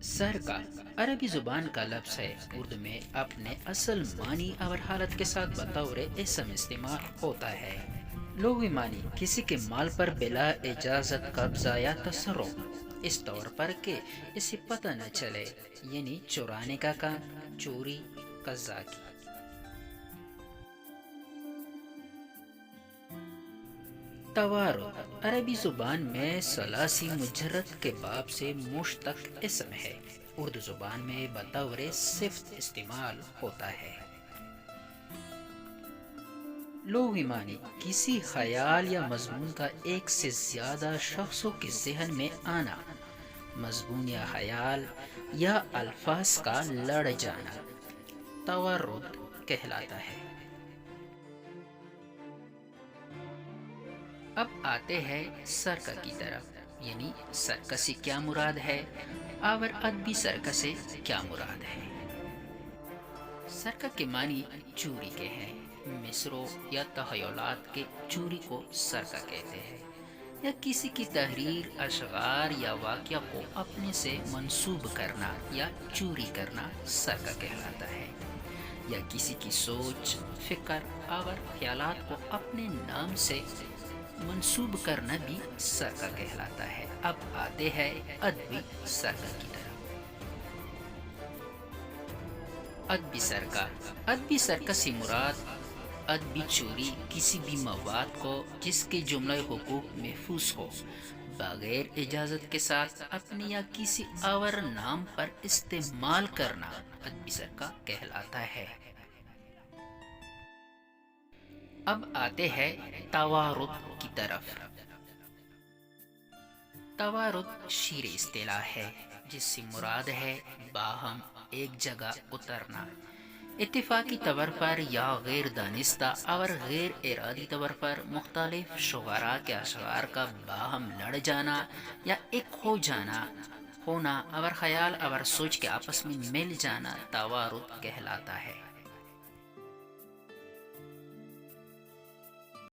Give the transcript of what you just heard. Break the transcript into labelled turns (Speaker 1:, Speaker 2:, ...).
Speaker 1: سر کا عربی زبان کا لفظ ہے، اردو میں اپنے اصل معنی اور حالت کے ساتھ بطور اسم استعمال ہوتا ہے۔ لغوی معنی کسی کے مال پر بلا اجازت قبضہ یا تصرف، اس طور پر کہ اسے پتہ نہ چلے، یعنی چرانے کا کام، چوری، قزاقی۔ توارد عربی زبان میں ثلاثی مجرد کے باب سے مشتق اسم ہے، اردو زبان میں بطور صفت استعمال ہوتا ہے۔ لغوی معنی کسی خیال یا مضمون کا ایک سے زیادہ شخصوں کے ذہن میں آنا، مضمون یا خیال یا الفاظ کا لڑ جانا توارد کہلاتا ہے۔ اب آتے ہیں سرقہ کی طرف، یعنی سرقہ سے کیا مراد ہے اور ادبی سرقہ سے کیا مراد ہے۔ سرقہ کے معنی چوری کے ہیں، مصروں یا تخیلات کے چوری کو سرقہ کہتے ہیں، یا کسی کی تحریر، اشعار یا واقعہ کو اپنے سے منسوب کرنا یا چوری کرنا سرقہ کہلاتا ہے، یا کسی کی سوچ، فکر اور خیالات کو اپنے نام سے منسوب کرنا بھی سرقہ کہلاتا ہے۔ اب آتے ہیں ادبی سرقہ کی طرف۔ ادبی سرقہ سے مراد ادبی چوری کسی بھی مواد کو جس کے جملہ حقوق محفوظ ہو، بغیر اجازت کے ساتھ اپنے یا کسی اور نام پر استعمال کرنا ادبی سرقہ کہلاتا ہے۔ اب آتے ہیں توارد کی طرف۔ توارد شرعی اصطلاح ہے جس سے مراد ہے باہم ایک جگہ اترنا، اتفاقی طور پر یا غیر دانستہ اور غیر ارادی طور پر مختلف شعراء کے اشعار کا باہم لڑ جانا یا ایک ہو جانا، ہونا اور خیال اور سوچ کے آپس میں مل جانا توارد کہلاتا ہے۔